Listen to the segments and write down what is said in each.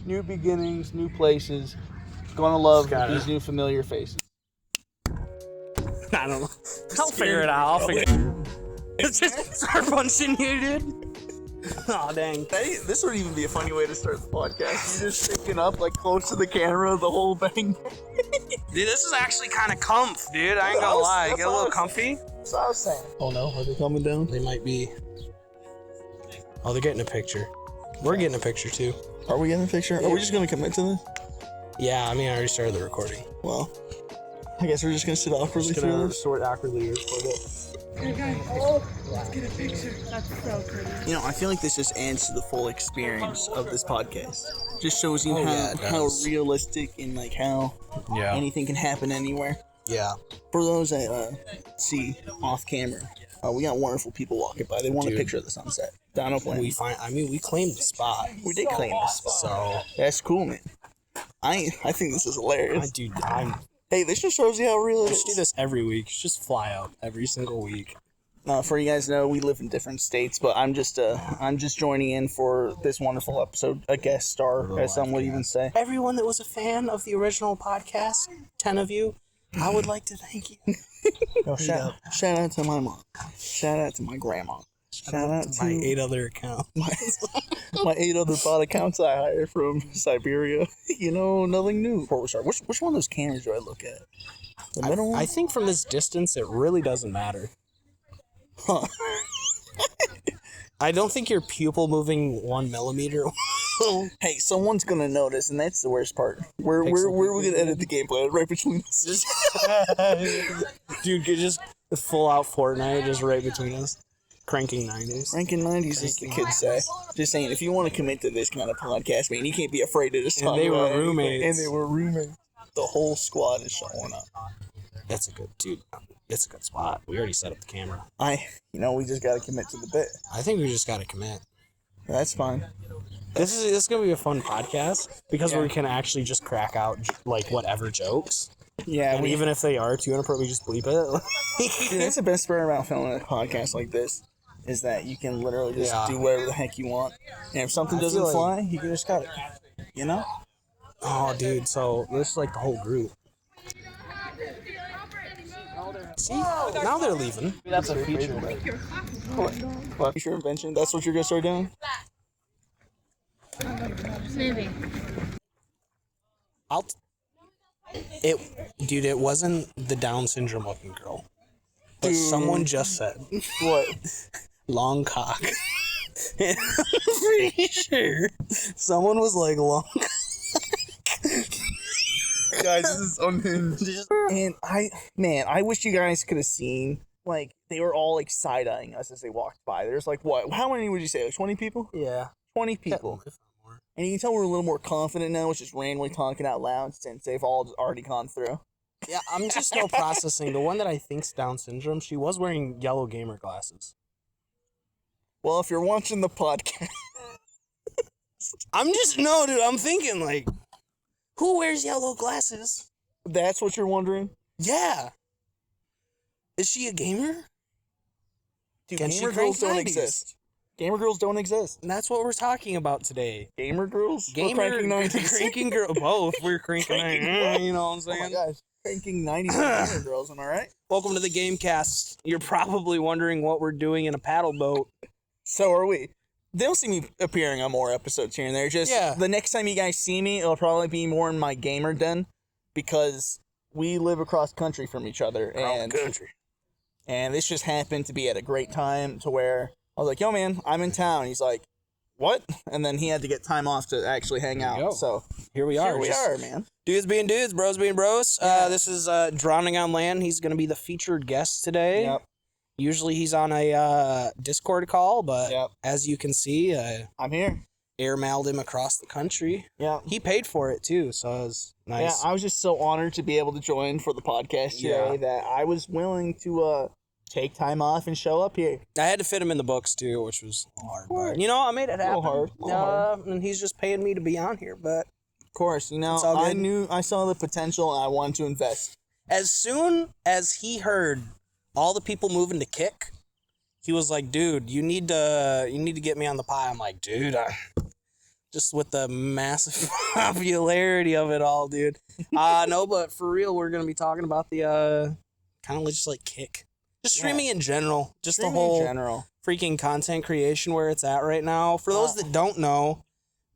new beginnings, new places. Gonna love these new familiar faces. I don't know. I'll figure it out. Just start punching you, dude. Aw, dang. This would even be a funny way to start the podcast. You're just sticking up like close to the camera the whole bang. Dude, this is actually kind of comf, dude. I ain't gonna lie. Get a little comfy. That's what I was saying. Oh no, are they coming down? They might be. Oh, they're getting a picture. We're getting a picture too. Are we getting a picture? Are we just gonna commit to this? Yeah, I mean, I already started the recording. Well, I guess we're just gonna sit awkwardly through this. Sort awkwardly record it. Let's get a picture. That's so pretty. You know, I feel like this just adds to the full experience of this podcast. Just shows you how realistic and like how anything can happen anywhere. Yeah. For those that see off camera, we got wonderful people walking by. They want a picture of the sunset. DrowningonLand. We claimed the spot. We did claim the spot. So that's cool, man. I think this is hilarious. Hey, this just shows you how real it is. Just do this every week. Just fly out every single week. For you guys know, we live in different states, but I'm just joining in for this wonderful episode, a guest star, as some would even say. Everyone that was a fan of the original podcast, 10 of you, I would like to thank you. Shout out to my mom. Shout out to my grandma. Shout out to my 8 other accounts. My 8 other bot accounts I hired from Siberia. You know, nothing new. Before we start, which one of those cameras do I look at? The middle one? I think from this distance, it really doesn't matter. Huh. I don't think your pupil moving 1 millimeter. Hey, someone's gonna notice, and that's the worst part. Where are we gonna edit the gameplay? Right between us. Dude, just full out Fortnite, just right between us. Cranking 90s. Cranking 90s, as the kids say. Just saying, if you want to commit to this kind of podcast, man, you can't be afraid to just talk about it. And they were roommates. The whole squad is showing up. That's a good, dude. It's a good spot. We already set up the camera. We just gotta commit to the bit. I think we just gotta commit. That's fine. This is gonna be a fun podcast because we can actually just crack out like whatever jokes. Yeah, and even if they are too inappropriate, we just bleep it. Dude, that's the best part about filming a podcast like this, is that you can literally just do whatever the heck you want. And if something doesn't fly, you can just cut it. You know? Oh, dude. So this is like the whole group. See? Now they're leaving. That's a feature. What? Feature invention? That's what you're gonna start doing? Maybe. Dude, it wasn't the Down syndrome looking girl. But someone just said. What? Long cock. I'm pretty sure someone was like, long cock. Guys, this is unhinged. And I wish you guys could have seen, like, they were all like side-eyeing us as they walked by. There's like, what? How many would you say? Like 20 people? Yeah. 20 people. And you can tell we're a little more confident now, which is randomly talking out loud since they've all already gone through. Yeah, I'm just still processing. The one that I think's Down syndrome, she was wearing yellow gamer glasses. Well, if you're watching the podcast... dude, I'm thinking, like, who wears yellow glasses? That's what you're wondering? Yeah. Is she a gamer? Dude, gamer girls don't exist. Gamer girls don't exist. And that's what we're talking about today. Gamer girls? Cranking 90s? Cranking girl, both. We're cranking 90s. You know what I'm saying? Oh my gosh. Cranking 90s gamer girls, am I right? Welcome to the Gamecast. You're probably wondering what we're doing in a paddle boat. So are we. They'll see me appearing on more episodes here and there. The next time you guys see me, it'll probably be more in my gamer den, because we live across country from each other. And this just happened to be at a great time to where I was like, yo, man, I'm in town. He's like, what? And then he had to get time off to actually hang out. So here we are. Man. Dudes being dudes, bros being bros. Yeah. This is DrowningonLand. He's going to be the featured guest today. Yep. Usually he's on a Discord call, but as you can see, I'm here. Airmailed him across the country. Yeah. He paid for it too, so it was nice. Yeah, I was just so honored to be able to join for the podcast today that I was willing to take time off and show up here. I had to fit him in the books too, which was hard. But, I made it happen. A little hard. And he's just paying me to be on here, but of course, I saw the potential and I wanted to invest. As soon as he heard all the people moving to Kick, he was like, dude, you need to get me on the pie. I'm like, dude, just with the massive popularity of it all, dude. No, but for real, we're gonna be talking about the kind of just like Kick, just streaming in general, just streaming the whole freaking content creation where it's at right now. For those that don't know,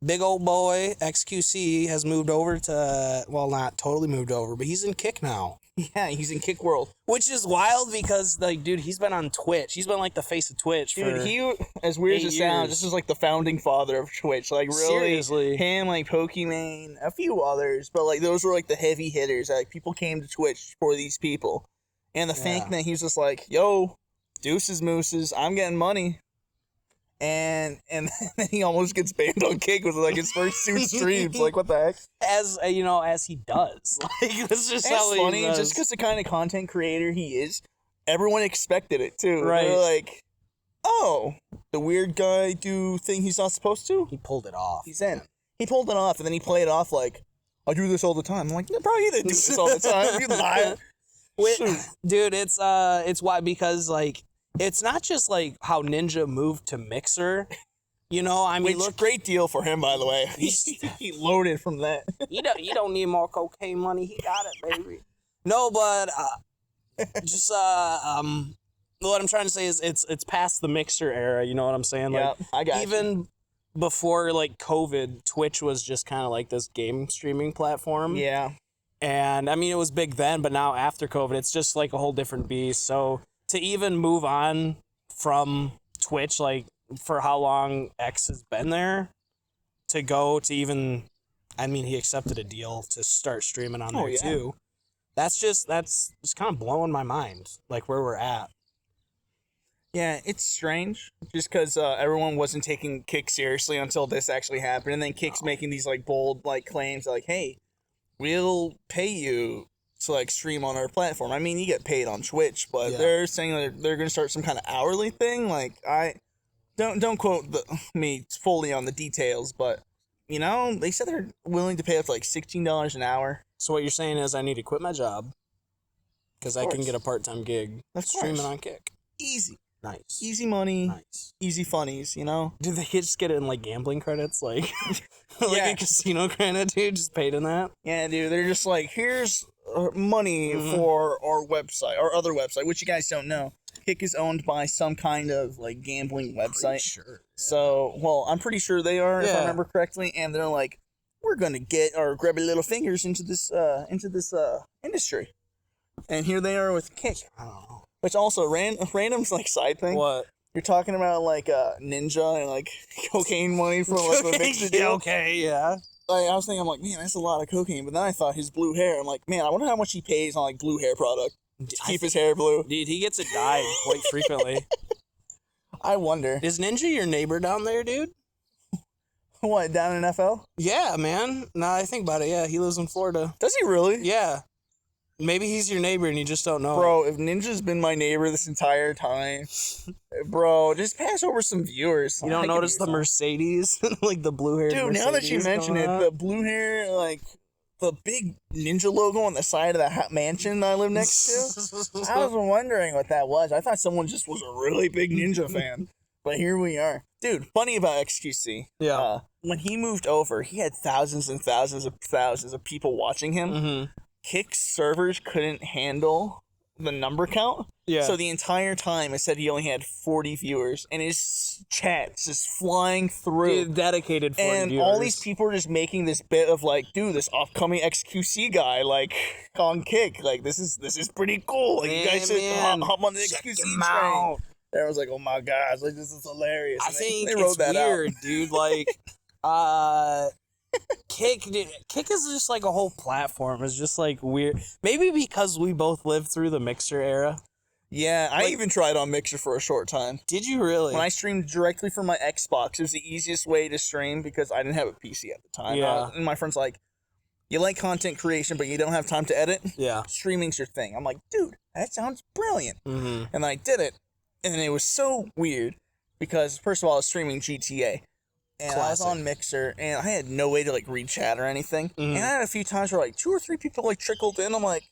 big old boy XQC has moved over to, well, not totally moved over, but he's in Kick now. Yeah, he's in Kick World. Which is wild because, like, dude, he's been on Twitch. He's been, like, the face of Twitch dude, for he, as weird as it sounds, this is, like, the founding father of Twitch. Like, really, seriously. Him, like, Pokimane, a few others, but, like, those were, like, the heavy hitters. Like, people came to Twitch for these people. And the fact that he was just like, yo, deuces mooses, I'm getting money. And then he almost gets banned on Kick with like his first 2 streams. Like, what the heck? As as he does. Like, that's just how he funny. does. Just because the kind of content creator he is, everyone expected it too. Right? They're like, oh, the weird guy do thing he's not supposed to. He pulled it off. He's in. He pulled it off, and then he played it off like, I do this all the time. I'm like, no, bro, you didn't do this all the time. You lied. Dude, it's why, because like, it's not just like how Ninja moved to Mixer, I mean, look, great deal for him, by the way. He loaded from that. You don't need more cocaine money. He got it, baby. No, but just what I'm trying to say is it's past the Mixer era. You know what I'm saying? Yeah, like, I got even before like COVID, Twitch was just kind of like this game streaming platform. Yeah, and I mean, it was big then, but now after COVID, it's just like a whole different beast. So to even move on from Twitch, like, for how long X has been there, to go to even, I mean, he accepted a deal to start streaming on there too. That's just kind of blowing my mind, like, where we're at. Yeah, it's strange, just because everyone wasn't taking Kick seriously until this actually happened, and then Kick's making these, like, bold, like, claims, like, hey, we'll pay you to like stream on our platform. I mean, you get paid on Twitch, but they're saying that they're going to start some kind of hourly thing. Like, I don't quote me fully on the details, but they said they're willing to pay up to like $16 an hour. So what you're saying is I need to quit my job because I can get a part-time gig streaming on Kick. Easy. Nice. Easy money. Nice. Easy funnies, Do they just get it in like gambling credits? Like, like a casino credit, dude, just paid in that? Yeah, dude. They're just like, here's money for our website, our other website, which you guys don't know. Kick is owned by some kind of like gambling website. Sure. Yeah. So, well, I'm pretty sure they are, if I remember correctly, and they're like, we're gonna get our grubby little fingers into this industry, and here they are with Kick. I don't know. Which also random like side thing. What? You're talking about like Ninja and like cocaine money from like the mixed deal. Okay, yeah. Like, I was thinking, I'm like, man, that's a lot of cocaine. But then I thought his blue hair. I'm like, man, I wonder how much he pays on like blue hair product to keep his hair blue. Dude, he gets it dyed quite frequently. I wonder. Is Ninja your neighbor down there, dude? What, down in FL? Yeah, man. Now I think about it, yeah, he lives in Florida. Does he really? Yeah. Maybe he's your neighbor and you just don't know. Bro, if Ninja's been my neighbor this entire time, bro, just pass over some viewers. You don't notice the Mercedes? Like the blue hair. Dude, now that you mention it, the blue hair, like the big Ninja logo on the side of the mansion that I live next to. I was wondering what that was. I thought someone just was a really big Ninja fan. But here we are. Dude, funny about XQC. Yeah. When he moved over, he had thousands and thousands of people watching him. Mm-hmm. Kick's servers couldn't handle the number count. Yeah. So the entire time it said he only had 40 viewers, and his chat's just flying through. Dude, dedicated 40 and viewers. All these people are just making this bit of like, dude, this upcoming XQC guy, like, on Kick. Like, this is pretty cool. Like, you guys should hop on the XQC train. I was like, oh my gosh, like, this is hilarious. I think it's weird, dude. Like, Kick is just like a whole platform. It's just like weird. Maybe because we both lived through the Mixer era. Yeah, I even tried on Mixer for a short time. Did you really? When I streamed directly from my Xbox, it was the easiest way to stream because I didn't have a PC at the time. Yeah. And my friend's like, you like content creation, but you don't have time to edit? Yeah. Streaming's your thing. I'm like, dude, that sounds brilliant. Mm-hmm. And I did it. And it was so weird because, first of all, I was streaming GTA. And I was on Mixer, and I had no way to, like, read chat or anything. Mm-hmm. And I had a few times where, like, 2 or 3 people, like, trickled in. I'm like,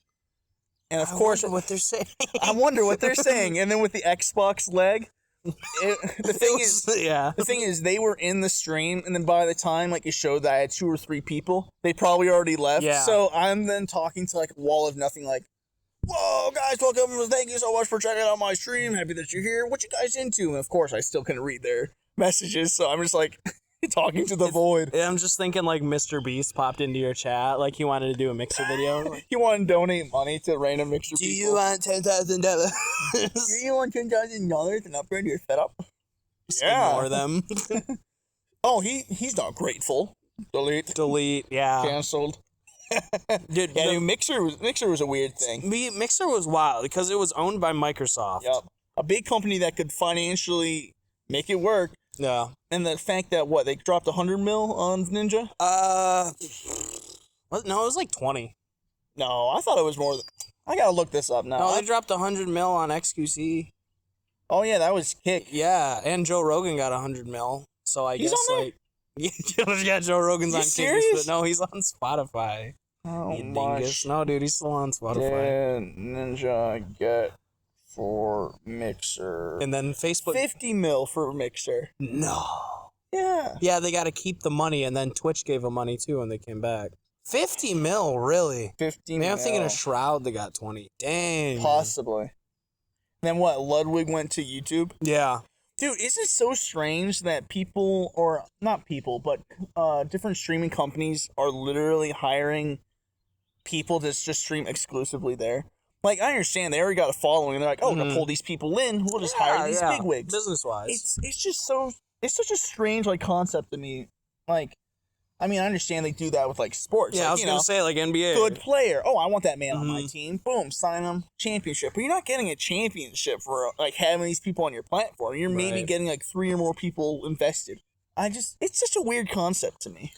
and of course, what they're saying. I wonder what they're saying. And then with the Xbox leg, The thing is, they were in the stream, and then by the time like it showed that I had 2 or 3 people, they probably already left. Yeah. So I'm then talking to like a wall of nothing, like, "Whoa, guys, welcome! Thank you so much for checking out my stream. Happy that you're here. What you guys into?" And of course, I still couldn't read their messages, so I'm just like talking to the void. Yeah, I'm just thinking like Mr. Beast popped into your chat, like he wanted to do a Mixer video. He wanted to donate money to random Mixer people. Do you want $10,000? Do you want $10,000 and upgrade your setup? Just ignore them. Oh, he's not grateful. Delete. Yeah. Canceled. Dude, Mixer was a weird thing. Mixer was wild because it was owned by Microsoft. Yep. A big company that could financially make it work. Yeah. And the fact that they dropped 100 mil on Ninja? No, it was like 20. No, I thought it was more. I gotta look this up now. No, they dropped 100 mil on XQC. Oh yeah, that was Kick. Yeah, and Joe Rogan got 100 mil. So I guess on like yeah, Joe Rogan's on serious? Kick, but no, he's on Spotify. Oh you my! dingus. No, dude, he's still on Spotify. Ninja get for Mixer. And then Facebook 50 mil for Mixer. No. Yeah. Yeah, they got to keep the money, and then Twitch gave them money too when they came back. 50 mil, really? 50 Man, mil. I'm thinking of Shroud. They got 20. Dang. Possibly. Then what? Ludwig went to YouTube. Yeah. Dude, isn't it so strange that people, or not people, but different streaming companies are literally hiring people to just stream exclusively there? Like, I understand they already got a following, and they're like, "Oh, we're gonna pull these people in. We'll just hire these bigwigs." Business-wise, it's just so it's such a strange concept to me. Like, I mean, I understand they do that with sports. Yeah, I was gonna say NBA. Good player. Oh, I want that man on my team. Boom, sign him. Championship. But you're not getting a championship for having these people on your platform. You're maybe getting 3 or more people invested. It's such a weird concept to me.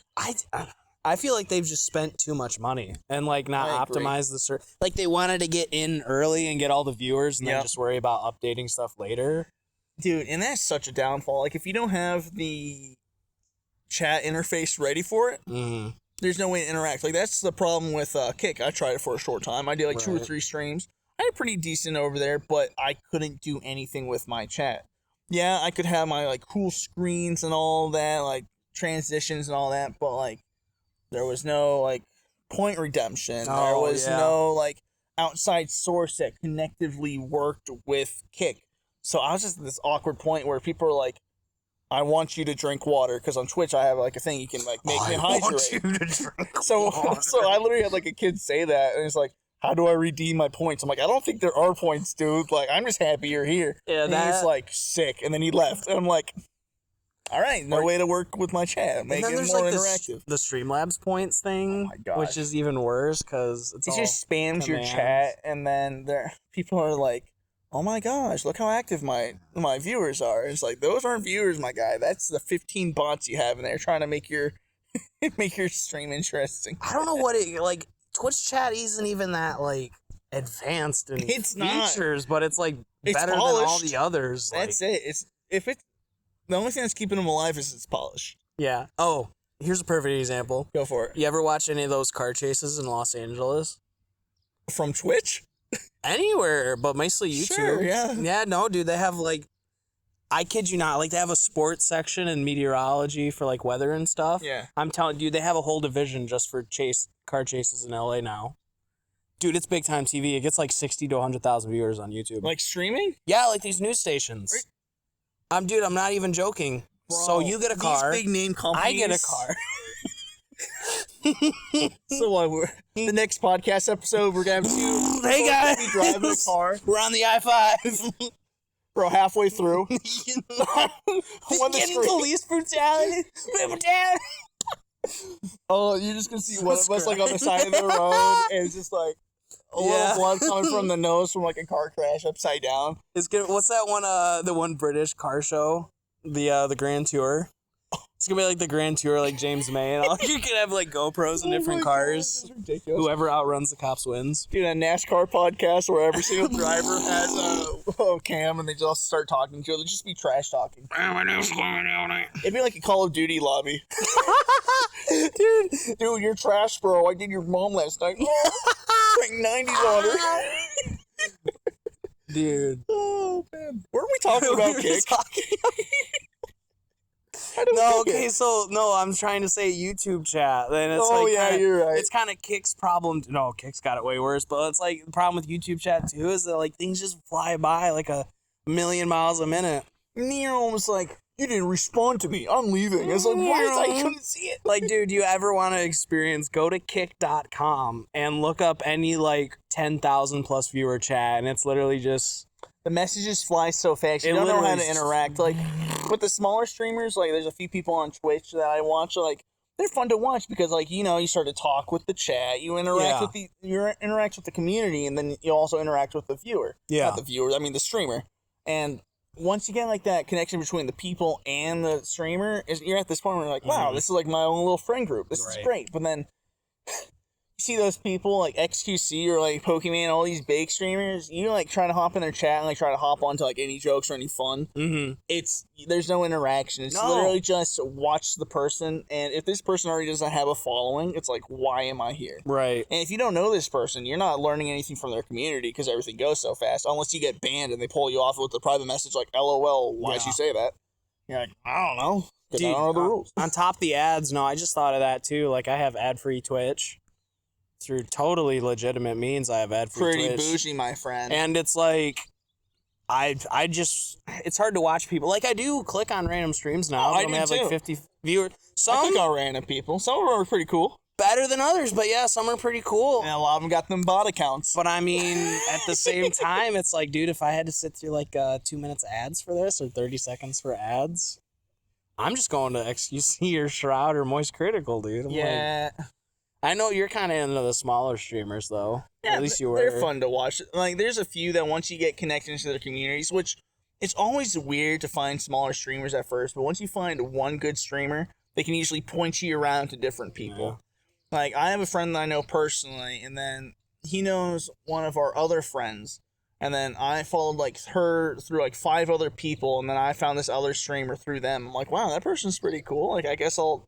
I feel like they've just spent too much money and not optimized the search. Like they wanted to get in early and get all the viewers and then just worry about updating stuff later. Dude, and that's such a downfall. Like if you don't have the chat interface ready for it, there's no way to interact. Like that's the problem with Kick. I tried it for a short time. I did 2 or 3 streams. I did pretty decent over there, but I couldn't do anything with my chat. Yeah, I could have my cool screens and all that, transitions and all that, but there was no point redemption. There was no outside source that connectively worked with Kick. So I was just at this awkward point where people are like, "I want you to drink water," because on Twitch I have a thing you can make me hydrate. I want you to drink so I literally had a kid say that, and it's like, "How do I redeem my points?" I'm like, "I don't think there are points, dude. I'm just happy you're here." Yeah, and he's sick, and then he left, and I'm like, all right, no way to work with my chat. Make it more interactive. The Streamlabs points thing, which is even worse because it just spams your chat, and then people are like, "Oh my gosh, look how active my viewers are." It's like, those aren't viewers, my guy. That's the 15 bots you have in there trying to make your stream interesting. I don't know what Twitch chat isn't even that advanced in features, but it's better than all the others. That's it. The only thing that's keeping them alive is its polish. Yeah. Oh, here's a perfect example. Go for it. You ever watch any of those car chases in Los Angeles? From Twitch? Anywhere, but mostly YouTube. Sure, yeah. Yeah, no, dude, they have I kid you not, they have a sports section and meteorology for weather and stuff. Yeah. I'm telling you, they have a whole division just for car chases in LA now. Dude, it's big time TV. It gets 60 to 100,000 viewers on YouTube. Streaming? Yeah, these news stations. Dude, I'm not even joking. Bro, so you get a car. These big name companies. I get a car. So the next podcast episode, we're gonna have 2. Hey guys, be driving a car. We're on the I-5. Bro, halfway through. Getting police brutality. Oh, you're just gonna see one of us on the side of the road, and it's just a little blood coming from the nose from a car crash upside down. It's good. What's that one? The one British car show, the Grand Tour. It's gonna be the Grand Tour, James May, and all. You can have GoPros in different cars. That's ridiculous. Whoever outruns the cops wins. Dude, a NASCAR podcast where every single driver has a cam, and they just start talking to each other. Just be trash talking. It'd be like a Call of Duty lobby. Dude, you're trash, bro. I did your mom last night. Like 90s on her. Dude. Oh, man. Weren't we talking about Kick? No, okay, so, no, I'm trying to say YouTube chat. Then it's you're right. It's kind of Kick's problem. No, Kick's got it way worse, but it's like the problem with YouTube chat, too, is that, like, things just fly by like a million miles a minute. Nero was like, you didn't respond to me. I'm leaving. I was like, what? I couldn't see it. Like, dude, you ever want to experience, go to kick.com and look up any, like, 10,000 plus viewer chat, and it's literally just... The messages fly so fast. You don't know how to interact. Like, with the smaller streamers, like, there's a few people on Twitch that I watch, like, they're fun to watch because, like, you know, you start to talk with the chat, you interact with the community, and then you also interact with the viewer. Yeah. Not the viewer, I mean the streamer. And once you get, like, that connection between the people and the streamer, you're at this point where you're like, wow, this is, like, my own little friend group. This is great. But then... You see those people like XQC or like Pokemon, all these big streamers, you like try to hop in their chat and like try to hop onto like any jokes or any fun. There's no interaction. It's literally just watch the person, and if this person already doesn't have a following, it's like, why am I here? Right. And if you don't know this person, you're not learning anything from their community because everything goes so fast, unless you get banned and they pull you off with a private message like, LOL, why'd you say that? You're like, I don't know. Dude, I don't know the rules. On top of the ads, no, I just thought of that too. Like, I have ad-free Twitch. Through totally legitimate means, I have ad-free Twitch. Pretty bougie, my friend. And it's like, I just, it's hard to watch people. Like, I do click on random streams now. I do have too. like 50 viewers. I click on random people. Some of them are pretty cool. Better than others, but yeah, some are pretty cool. And a lot of them got them bot accounts. But I mean, at the same time, it's like, dude, if I had to sit through like 2 minutes ads for this or 30 seconds for ads, I'm just going to XQC or Shroud or Moist Critical, dude. I'm like, I know you're kind of into the smaller streamers, though. Yeah, at least you were. They're fun to watch. Like, there's a few that once you get connected into their communities, which it's always weird to find smaller streamers at first, but once you find one good streamer, they can usually point you around to different people. Yeah. Like, I have a friend that I know personally, and then he knows one of our other friends, and then I followed, like, her through, like, 5 other people, and then I found this other streamer through them. I'm like, wow, that person's pretty cool. Like, I guess I'll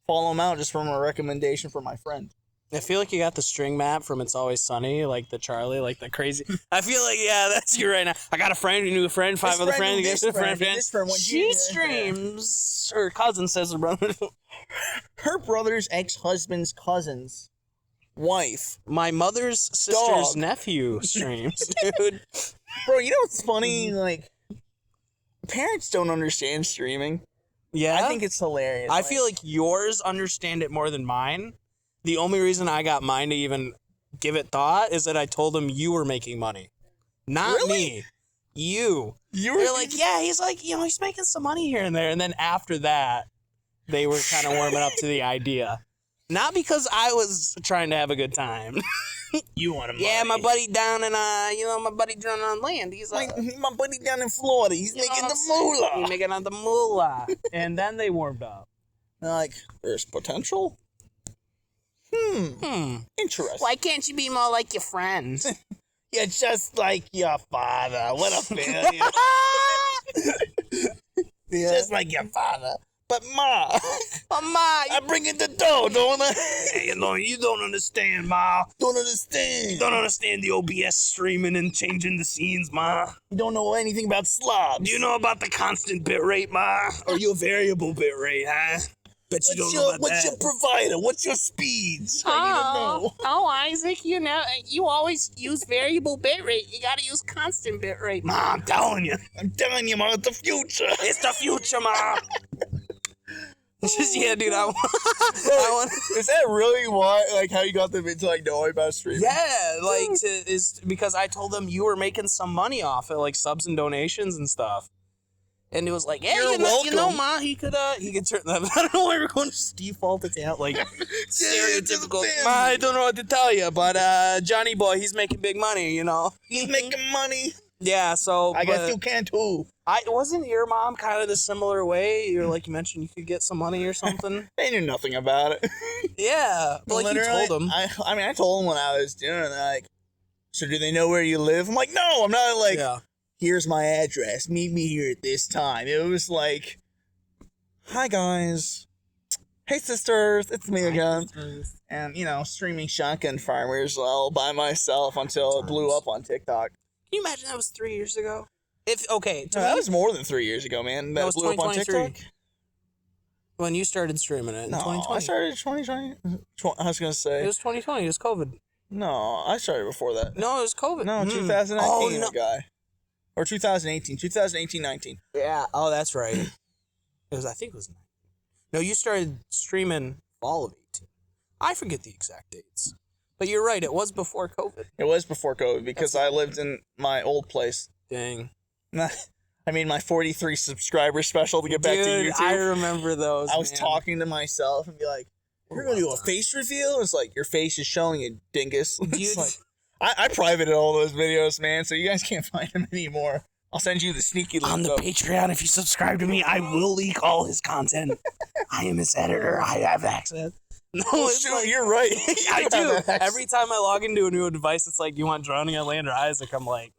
follow him out just from a recommendation from my friend. I feel like you got the string map from It's Always Sunny, like the Charlie, like the crazy. I feel like, yeah, that's you right now. I got a friend, you knew a friend, 5 other friends, against a friend. She streams, her cousin says her brother. Her brother's ex-husband's cousin's wife. My mother's sister's nephew streams, dude. Bro, you know what's funny? Like, parents don't understand streaming. Yeah? I think it's hilarious. I feel like yours understand it more than mine. The only reason I got mine to even give it thought is that I told them you were making money. Not me. You. They're like, yeah, he's like, you know, he's making some money here and there. And then after that, they were kind of warming up to the idea. Not because I was trying to have a good time. You want money. Yeah, my buddy down in, my buddy DrowningonLand. He's like, my buddy down in Florida. He's making the moolah. He's making the moolah. And then they warmed up. They're like, there's potential? Interesting. Why can't you be more like your friends? You're just like your father. What a failure. Just like your father. But Ma, I bring in the dough, don't I? Hey, you don't understand, Ma. Don't understand. You don't understand the OBS streaming and changing the scenes, Ma. You don't know anything about slobs. Do you know about the constant bit rate, Ma? Or your variable bit rate, huh? Bet you don't know about what's your provider? What's your speeds? I need to know. Oh, Isaac, you always use variable bit rate. You gotta use constant bit rate, Ma. I'm telling you. Ma, it's the future. It's the future, Ma. Yeah, dude, I want. Is that really why, like, how you got them into, like, knowing about streaming? Yeah, like, is because I told them you were making some money off it, like, subs and donations and stuff. And it was like, yeah, you know, Ma, he could turn that. I don't know why we're going to just default it to, like, stereotypical. Ma, I don't know what to tell you, but, Johnny boy, he's making big money, you know? He's making money. Yeah, so. I guess you can, too. Wasn't your mom kind of the similar way? You're like, you mentioned you could get some money or something. They knew nothing about it. Yeah, but like, you told them. I told them what I was doing. They're like, so do they know where you live? I'm like, no, I'm not like, here's my address. Meet me here at this time. It was like, hi guys. Hey sisters, it's me again. And, streaming Shotgun Farmers all by myself until it blew up on TikTok. you imagine that was 3 years ago? That was more than 3 years ago, man. That was blew up on 2023. TikTok. When you started streaming it in 2020. I started in 2020. I was gonna say it was 2020. It was COVID. No, I started before that. No, it was COVID. No, 2019, guy. Or 2018. 2018-19. Yeah. Oh, that's right. I think it was. No, you started streaming fall of 18. I forget the exact dates. But you're right. It was before COVID. It was before COVID because I lived in my old place. Dang. I mean, my 43 subscriber special to get back to YouTube. I remember those. I was talking to myself and be like, "You're gonna do a face reveal?" It's like, your face is showing it, dingus. It's like, I privated all those videos, man, so you guys can't find them anymore. I'll send you the sneaky link. On the Patreon, if you subscribe to me, I will leak all his content. I am his editor. I have access. No, shoot, you're right. I do. Every time I log into a new device, it's like, you want DrowningonLand or Isaac? I'm like...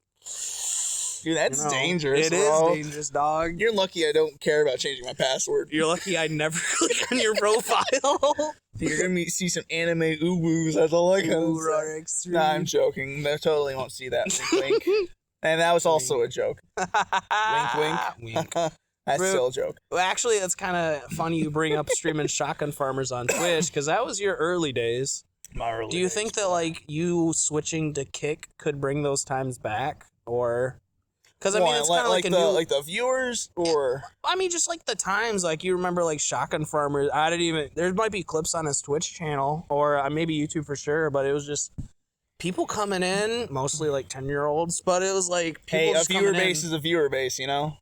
Dude, that's dangerous. It is dangerous, dog. You're lucky I don't care about changing my password. You're lucky I never click on your profile. You're gonna see some anime ooh-woos. That's all I can say. Nah, I'm joking. They totally won't see that. Wink, wink. And that was also a joke. Wink, wink. That's still a joke. Well, actually, that's kind of funny you bring up streaming Shotgun Farmers on Twitch, because that was your early days. My early Do you days. think that, like, you switching to Kick could bring those times back? Or... Because, I mean, it's kind of like a new... Like the viewers, or... I mean, just like the times, like, you remember, like, Shotgun Farmers, I didn't even... There might be clips on his Twitch channel, or maybe YouTube for sure, but it was just people coming in, mostly, like, 10-year-olds, but it was, like, people a viewer base is a viewer base, you know?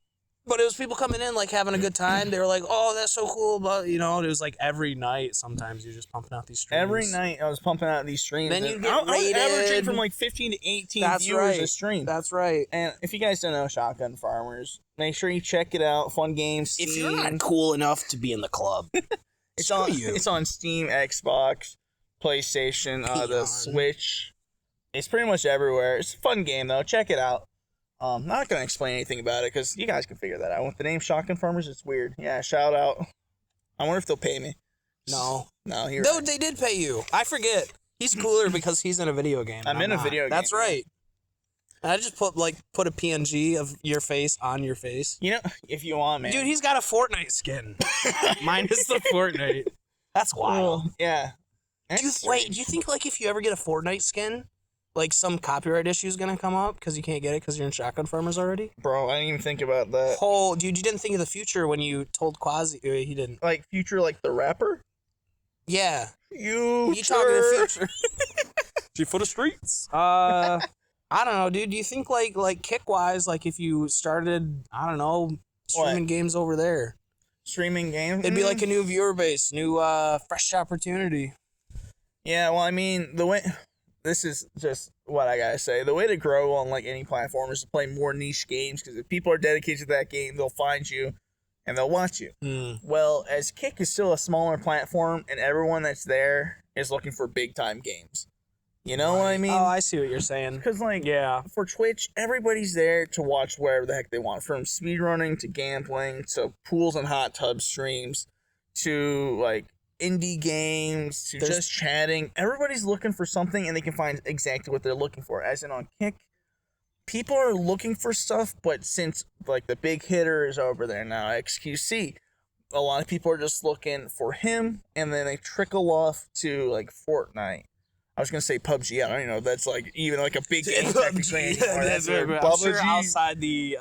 But it was people coming in, like, having a good time. They were like, oh, that's so cool, but, you know, it was, like, every night, sometimes you're just pumping out these streams. Every night I was pumping out these streams. Then you get rated. I was averaging from, like, 15 to 18 viewers a stream. That's right. And if you guys don't know Shotgun Farmers, make sure you check it out. Fun games. If you're not cool enough to be in the club, it's on Steam, Xbox, PlayStation, the Switch. It's pretty much everywhere. It's a fun game, though. Check it out. Not gonna explain anything about it because you guys can figure that out. With the name Shotgun Farmers, it's weird. Yeah, shout out. I wonder if they'll pay me. No. No, here. No, they did pay you. I forget. He's cooler because he's in a video game. I'm in a video game. That's right. And I just put a PNG of your face on your face. You know, if you want, man. Dude, he's got a Fortnite skin. Mine is the Fortnite. That's wild. Yeah. Do you think, like, if you ever get a Fortnite skin, like, some copyright issue is gonna come up because you can't get it because you're in Shotgun Farmers already? Bro, I didn't even think about that. Oh, dude, you didn't think of the future when you told Quasi. He didn't. Like, future, like the rapper? Yeah. You talking the future. She for the streets. I don't know, dude. Do you think, like Kick-wise, like, if you started, I don't know, streaming games over there? Streaming games? It'd be like a new viewer base, new, fresh opportunity. Yeah, well, I mean, this is just what I gotta say. The way to grow on, like, any platform is to play more niche games, because if people are dedicated to that game, they'll find you and they'll watch you. Well, as Kick is still a smaller platform, and everyone that's there is looking for big-time games. You know what I mean? Oh, I see what you're saying. Because, like, for Twitch, everybody's there to watch whatever the heck they want, from speedrunning to gambling to pools and hot tub streams to, like, indie games to just chatting. Everybody's looking for something, and they can find exactly what they're looking for. As in on Kick, people are looking for stuff, but since, like, the big hitter is over there now, XQC, a lot of people are just looking for him, and then they trickle off to, like, Fortnite. I was gonna say PUBG. I don't even know if that's, like, even, like, a big game technically anymore. That's I'm sure outside the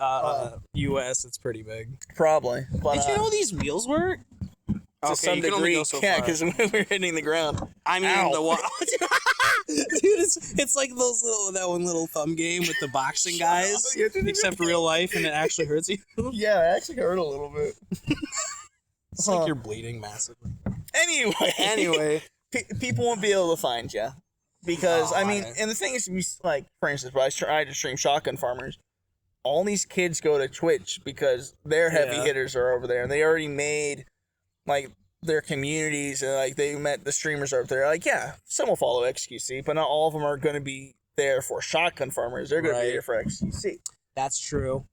U.S. it's pretty big. Probably. But, did you know these wheels work? To some degree, because we're hitting the ground. I mean, the one, dude, it's like that one little thumb game with the boxing guys, except real life, and it actually hurts you. Yeah, it actually hurt a little bit. It's like you're bleeding massively. Anyway, people won't be able to find you because I mean, and the thing is, like, for instance, I tried to stream Shotgun Farmers. All these kids go to Twitch because their heavy hitters are over there, and they already made, like, their communities, and, like, they met the streamers over there. Like, yeah, some will follow XQC, but not all of them are going to be there for Shotgun Farmers. They're going to be there for XQC. That's true.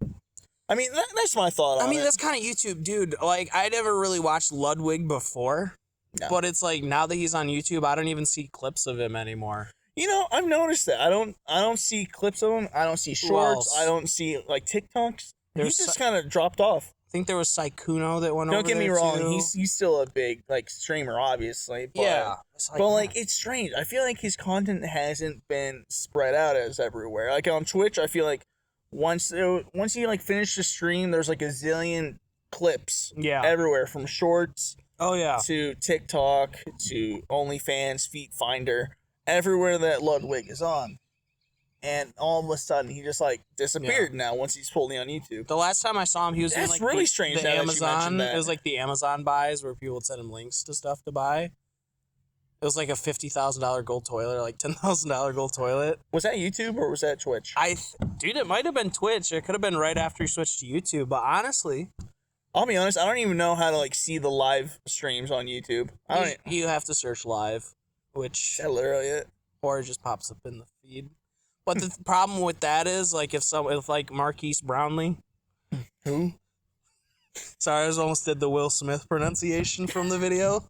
I mean, that's my thought on it. That's kind of YouTube, dude. Like, I never really watched Ludwig before, but it's like, now that he's on YouTube, I don't even see clips of him anymore. You know, I've noticed that. I don't see clips of him. I don't see shorts. I don't see like TikToks. He's just kind of dropped off. I think there was Saikuno that went over. Don't get me wrong. Too. He's still a big like streamer, obviously. But, yeah. But like it's strange. I feel like his content hasn't been spread out as everywhere. Like on Twitch, I feel like once you like finish the stream, there's like a zillion clips. Everywhere from shorts. Oh yeah. To TikTok to OnlyFans, Feet Finder, everywhere that Ludwig is on. And all of a sudden, he just like disappeared now once he's fully on YouTube. The last time I saw him, he was in like really strange. The Amazon. It was like the Amazon buys where people would send him links to stuff to buy. It was like a $50,000 gold toilet, or like $10,000 gold toilet. Was that YouTube or was that Twitch? Dude, it might have been Twitch. It could have been right after he switched to YouTube. But honestly, I'll be honest. I don't even know how to like see the live streams on YouTube. You have to search live, which is that literally it, or it just pops up in the feed. But the problem with that is, like, if like Marquise Brownlee. Who? Sorry, I almost did the Will Smith pronunciation from the video.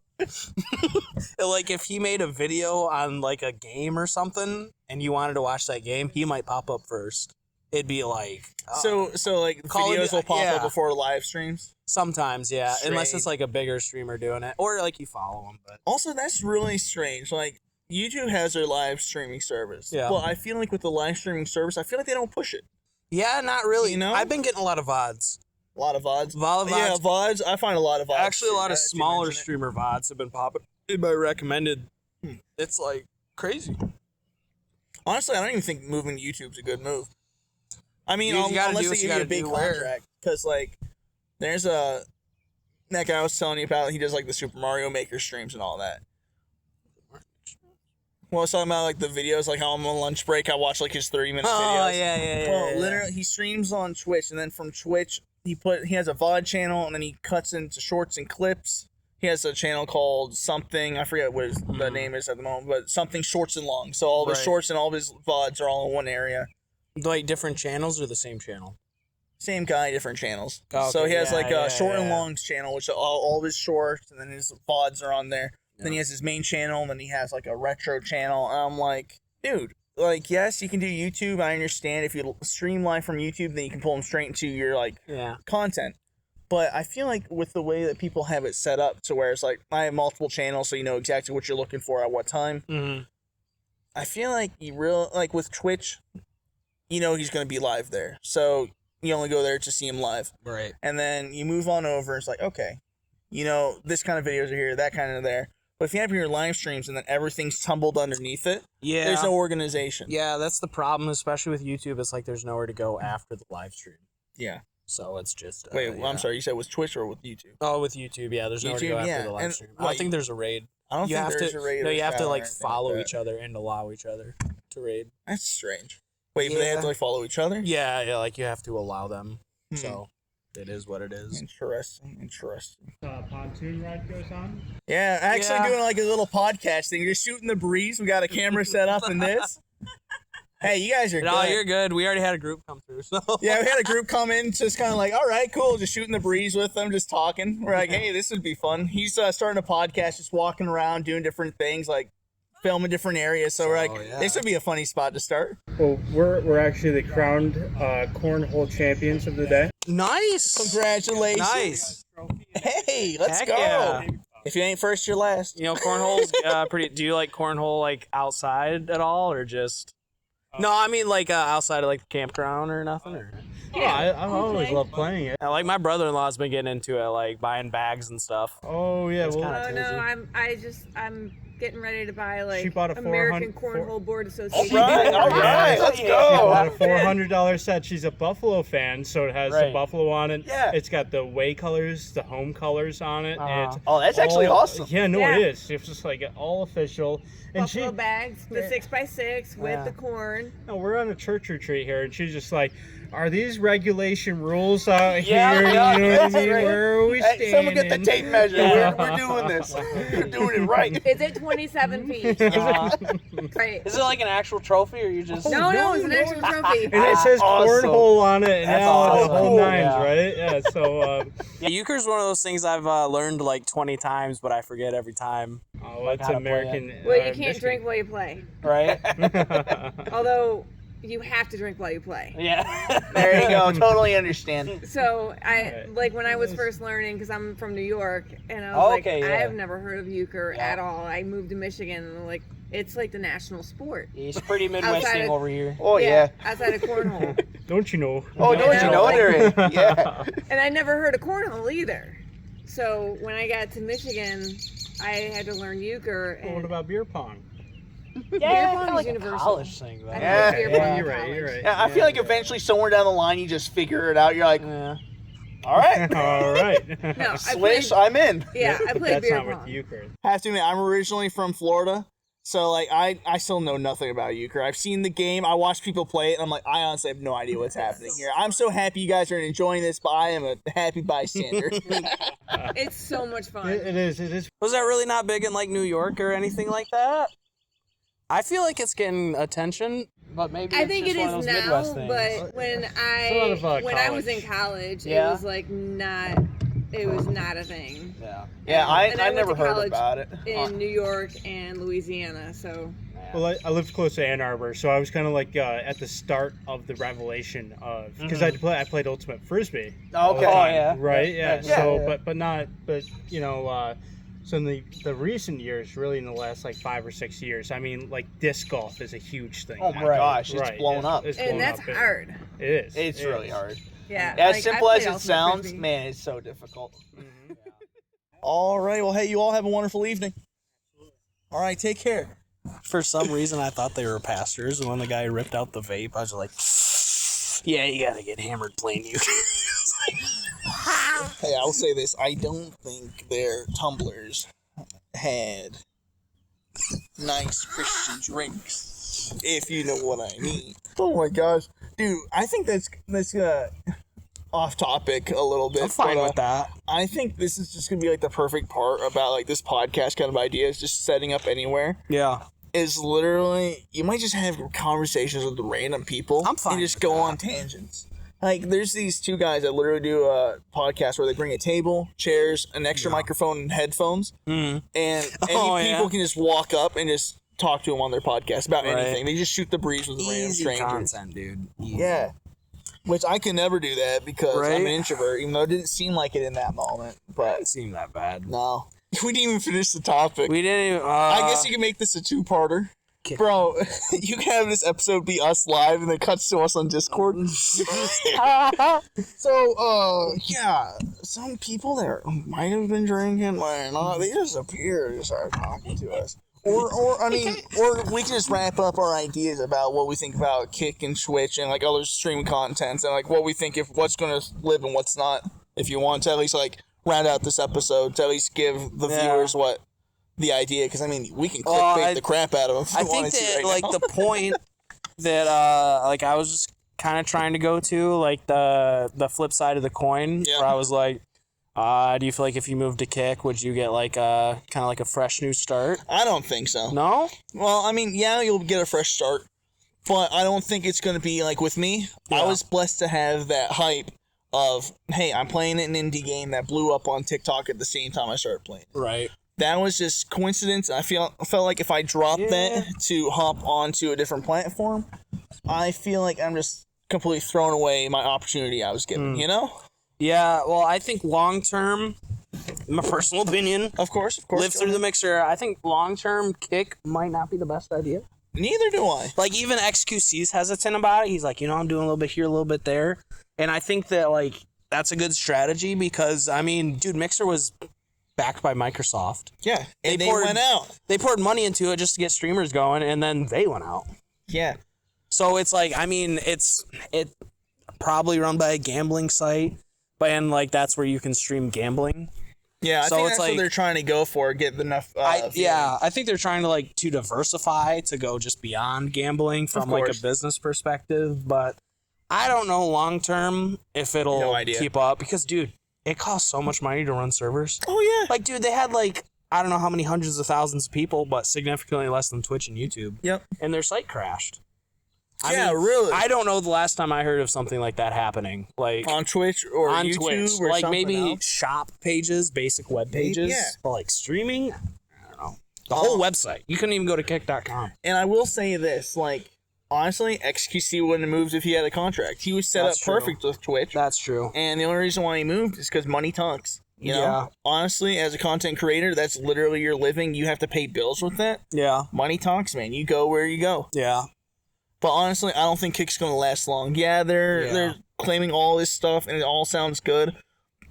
Like, if he made a video on, like, a game or something, and you wanted to watch that game, he might pop up first. It'd be like... So like, videos will pop up before live streams? Sometimes, yeah. Strange. Unless it's, like, a bigger streamer doing it. Or, like, you follow him. But also, that's really strange. Like... YouTube has their live streaming service. Yeah. Well, I feel like with the live streaming service, I feel like they don't push it. Yeah, not really. You know? I've been getting a lot of VODs. A lot of VODs? VODs. Yeah, VODs. I find a lot of VODs. Actually, a lot of smaller streamer VODs have been popping in my recommended. It's, like, crazy. Honestly, I don't even think moving to YouTube's a good move. I mean, unless they give you a big contract. Because, like, there's that guy I was telling you about, he does, like, the Super Mario Maker streams and all that. Well, I was talking about, like, the videos, like, how I'm on lunch break, I watch, like, his 30-minute videos. Oh, yeah. Well, literally, he streams on Twitch, and then from Twitch, he has a VOD channel, and then he cuts into shorts and clips. He has a channel called something, I forget what the name is at the moment, but something shorts and long. So all of his shorts and all of his VODs are all in one area. Like, different channels or the same channel? Same guy, different channels. Oh, okay. So he has, like, a short and longs channel, which all of his shorts, and then his VODs are on there. Then he has his main channel, and then he has, like, a retro channel. And I'm like, dude, like, yes, you can do YouTube. I understand if you stream live from YouTube, then you can pull them straight into your, like, content. But I feel like with the way that people have it set up to where it's, like, I have multiple channels, so you know exactly what you're looking for at what time. Mm-hmm. I feel like like, with Twitch, you know he's going to be live there. So you only go there to see him live. Right. And then you move on over. It's like, okay, you know, this kind of videos are here, that kind of there. But if you have your live streams and then everything's tumbled underneath it, there's no organization. Yeah, that's the problem, especially with YouTube. It's like there's nowhere to go after the live stream. Yeah. So it's just... Wait, I'm sorry. You said with Twitch or with YouTube? Oh, with YouTube, yeah. There's nowhere to go after the live stream. I don't think there's a raid. I don't think there's a raid. No, you have to, like, follow each other and allow each other to raid. That's strange. Wait, but they have to, like, follow each other? Yeah, like, you have to allow them. So... It is what it is. Interesting. Pontoon ride goes on? Yeah, actually doing like a little podcast thing. Just shooting the breeze. We got a camera set up in this. Hey, you guys are good. No, you're good. We already had a group come through. So. Yeah, we had a group come in, just kind of like, all right, cool. Just shooting the breeze with them, just talking. We're like, hey, this would be fun. He's starting a podcast, just walking around, doing different things, like filming different areas. So we're like, this would be a funny spot to start. Well, we're actually the crowned cornhole champions of the day. Nice. Congratulations. Nice. Hey, let's go. Yeah. If you ain't first, you're last. You know, cornhole's pretty. Do you like cornhole like outside at all, or just? No, I mean like outside of like the campground or nothing. Or? Yeah, I've always loved playing it. Like my brother-in-law's been getting into it, like buying bags and stuff. Oh yeah, well, I'm getting ready to buy like she bought a American Cornhole Board Association. All right, let's go. She bought a $400 set. She's a Buffalo fan, so it has the Buffalo on it. Yeah. It's got the away colors, the home colors on it. Oh, that's actually awesome. Yeah, no, it is. It's just like all official. And Buffalo bags, the 6x6 with the corn. No, we're on a church retreat here, and she's just like, are these regulation rules out here? Yeah, you know what I mean? right. Where are we standing? Someone get the tape measure. We're doing this. We're doing it right. Is it 27 feet? Right. Is it like an actual trophy, or you just? No, it's an actual trophy. And it says cornhole on it, and That's now awesome. the whole Cool. nines, right? Yeah, so... Yeah, euchre's one of those things I've learned like 20 times, but I forget every time. Oh, well, it's American. Well, you can't drink while you play. Right? Although you have to drink while you play. Yeah. There you go. Totally understand. So like when I was first learning, because I'm from New York, and I was I've never heard of euchre at all. I moved to Michigan, and it's like the national sport. He's pretty Midwesting over here. Oh yeah. Outside of cornhole. Don't you know? Oh, don't you know there is? Yeah. And I never heard of cornhole either. So when I got to Michigan, I had to learn euchre. Well, what about beer pong? Yeah, beer pong like is universal. a college thing, though. Yeah, you're right. Yeah, I feel like eventually somewhere down the line you just figure it out. You're like, all right. All right. No, Swish, I'm in. Yeah, I played beer pong. That's not with euchre. Have to admit, I'm originally from Florida. So, I still know nothing about euchre. I've seen the game. I watch people play it, and I'm like, I honestly have no idea what's happening here. I'm so happy you guys are enjoying this, but I am a happy bystander. It's so much fun. It is. Was that really not big in, New York or anything like that? I feel like it's getting attention, but maybe I think it is now, Midwest things. but when I was in college, it was not a thing. Yeah, I never heard about it. In New York and Louisiana, so. Well, I lived close to Ann Arbor, so I was kind of at the start of the revelation of, because I played Ultimate Frisbee. Okay. Right. Yeah. Yeah. But so in the recent years, really in the last 5 or 6 years, I mean, disc golf is a huge thing. Oh my gosh, it's blown up. And that's hard. It is. It's really hard. Yeah. As simple as it sounds, man, it's so difficult. Mm-hmm. All right. Well, hey, you all have a wonderful evening. All right. Take care. For some reason, I thought they were pastors, and when the guy ripped out the vape, I was like, yeah, you gotta get hammered playing euchre. Hey, I'll say this. I don't think their tumblers had nice Christian drinks, if you know what I mean. Oh my gosh. Dude, I think that's off topic a little bit. I'm fine with that. I think this is just going to be the perfect part about this podcast kind of idea is just setting up anywhere. Yeah. Is literally, you might just have conversations with random people. I'm fine and just go on tangents. There's these two guys that literally do a podcast where they bring a table, chairs, an extra microphone, and headphones. And people can just walk up and just talk to them on their podcast about anything. They just shoot the breeze with random strangers. Content, dude. Easy. Yeah. Which I could never do that because I'm an introvert, even though it didn't seem like it in that moment. But it didn't seem that bad. No. We didn't even finish the topic. We didn't even... I guess you can make this a two-parter. Bro, you can have this episode be us live and then cuts to us on Discord. So, yeah, some people there might have been drinking, might not. They just appear to start talking to us. Or we can just wrap up our ideas about what we think about Kick and Twitch and other stream contents and what we think if what's going to live and what's not. If you want to at least round out this episode to at least give the viewers what the idea, because we can clickbait the crap out of them. I think that the point that I was just kind of trying to go to the flip side of the coin, where I was like, do you feel like if you moved to Kick, would you get kind of a fresh new start? I don't think so. No? Well, yeah, you'll get a fresh start, but I don't think it's going to be with me. Yeah. I was blessed to have that hype of, hey, I'm playing an indie game that blew up on TikTok at the same time I started playing. Right. That was just coincidence. I felt like if I dropped that to hop onto a different platform, I feel like I'm just completely throwing away my opportunity I was given, you know? Yeah, well, I think long-term, my personal opinion, of course, live through the mixer, I think long-term Kick might not be the best idea. Neither do I. Even XQC's hesitant about it. He's like, I'm doing a little bit here, a little bit there. And I think that, that's a good strategy because, dude, Mixer was backed by Microsoft. Yeah, and they went out. They poured money into it just to get streamers going, and then they went out. Yeah. So it's it's probably run by a gambling site, and that's where you can stream gambling. Yeah, I think that's what they're trying to go for, get enough... I think they're trying to diversify, to go just beyond gambling from a business perspective, but I don't know long-term if it'll keep up, because, dude, it costs so much money to run servers. Oh, yeah. Dude, they had, I don't know how many hundreds of thousands of people, but significantly less than Twitch and YouTube. Yep. And their site crashed. Really? I don't know the last time I heard of something like that happening. On Twitch or on YouTube Twitch, or something maybe else? Shop pages, basic web pages. Yeah. But streaming, I don't know. The whole website. You couldn't even go to kick.com. And I will say this, like, honestly, XQC wouldn't have moved if he had a contract. He was set up perfect with Twitch. That's true. And the only reason why he moved is because money talks. You know? Honestly, as a content creator, that's literally your living. You have to pay bills with that. Yeah. Money talks, man. You go where you go. Yeah. But honestly, I don't think Kick's going to last long. Yeah, they're claiming all this stuff, and it all sounds good.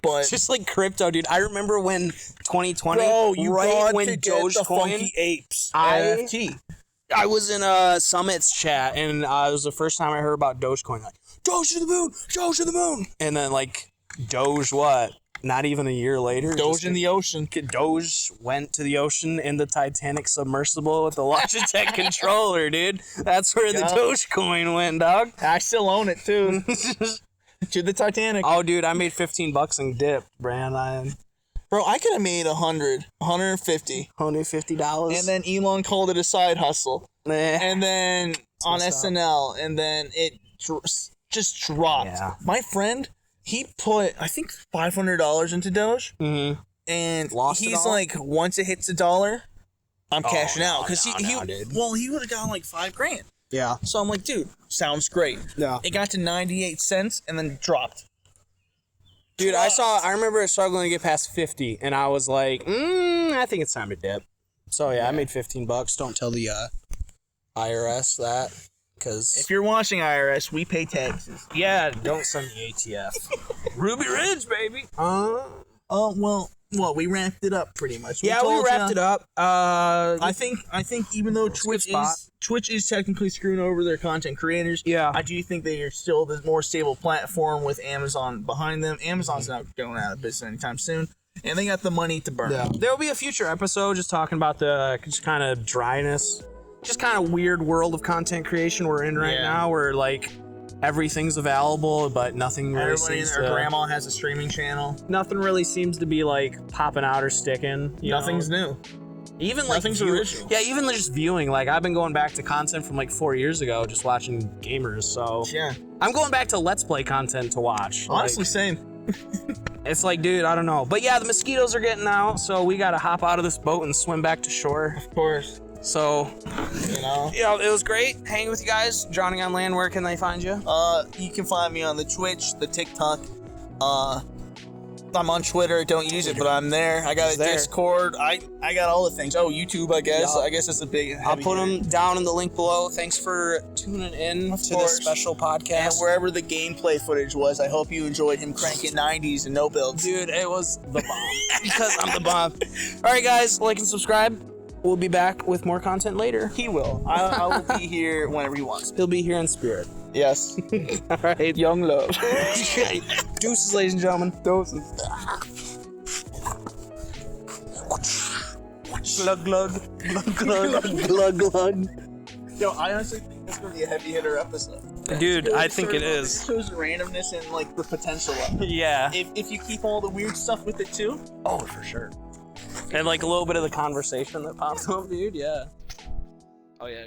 But it's just like crypto, dude. I remember when 2020, bro, you right when to get the Dogecoin, Funky Apes NFT. I was in a Summits chat, and it was the first time I heard about Dogecoin. Like, Doge to the moon, Doge to the moon. And then, like, Doge, what? Not even a year later. Doge in the ocean. Doge went to the ocean in the Titanic submersible with the Logitech controller, dude. That's where the Dogecoin went, dog. I still own it, too. To the Titanic. Oh, dude, I made $15 in dip, Brand. Bro, I could have made $100, $150. $150. And then Elon called it a side hustle. And then on SNL, and then it just dropped. Yeah. My friend, he put, I think, $500 into Doge. Mm-hmm. And he's like, once it hits $1, I'm cashing out. Because he would have gotten like $5,000. Yeah. So I'm like, dude, sounds great. Yeah. It got to 98 cents and then dropped. Dude, I remember struggling to get past 50, and I was like, I think it's time to dip. So yeah, I made $15. Don't tell the IRS that, because if you're watching IRS, we pay taxes. Yeah, don't send me ATF. Ruby Ridge, baby. Well, we wrapped it up pretty much. We wrapped it up. I think even though Twitch is technically screwing over their content creators, I do think they are still the more stable platform with Amazon behind them. Amazon's not going out of business anytime soon, and they got the money to burn. Yeah. There will be a future episode just talking about the just kind of dryness, just kind of weird world of content creation we're in right now, where like everything's available, but nothing really seems to... grandma has a streaming channel. Nothing really seems to be, like, popping out or sticking. Nothing's new. Even, like, nothing's original. Yeah, even just viewing. Like, I've been going back to content from, like, 4 years ago, just watching gamers, so... Yeah. I'm going back to Let's Play content to watch. Honestly, like, same. It's like, dude, I don't know. But, yeah, the mosquitoes are getting out, so we gotta hop out of this boat and swim back to shore. Of course. So, you know, it was great hanging with you guys. DrowningonLand, where can they find you? You can find me on the Twitch, the TikTok. I'm on Twitter. Don't use it, but I'm there. I got a Discord. I got all the things. Oh, YouTube, I guess. I guess it's a big. I'll put them down in the link below. Thanks for tuning in to this special podcast. And wherever the gameplay footage was, I hope you enjoyed him cranking 90s and no builds. Dude, it was the bomb. Because I'm the bomb. All right, guys, like and subscribe. We'll be back with more content later. He will. I will be here whenever he wants. He'll be here in spirit. Yes. All right. Young love. Deuces, ladies and gentlemen. Deuces. Glug, glug. Glug, glug. Glug, glug. Yo, I honestly think this is going to be a heavy hitter episode. Dude, I think it is. It shows randomness and, like, the potential of it. Yeah. If you keep all the weird stuff with it, too. Oh, for sure. And like a little bit of the conversation that pops up, dude. Yeah. Oh yeah.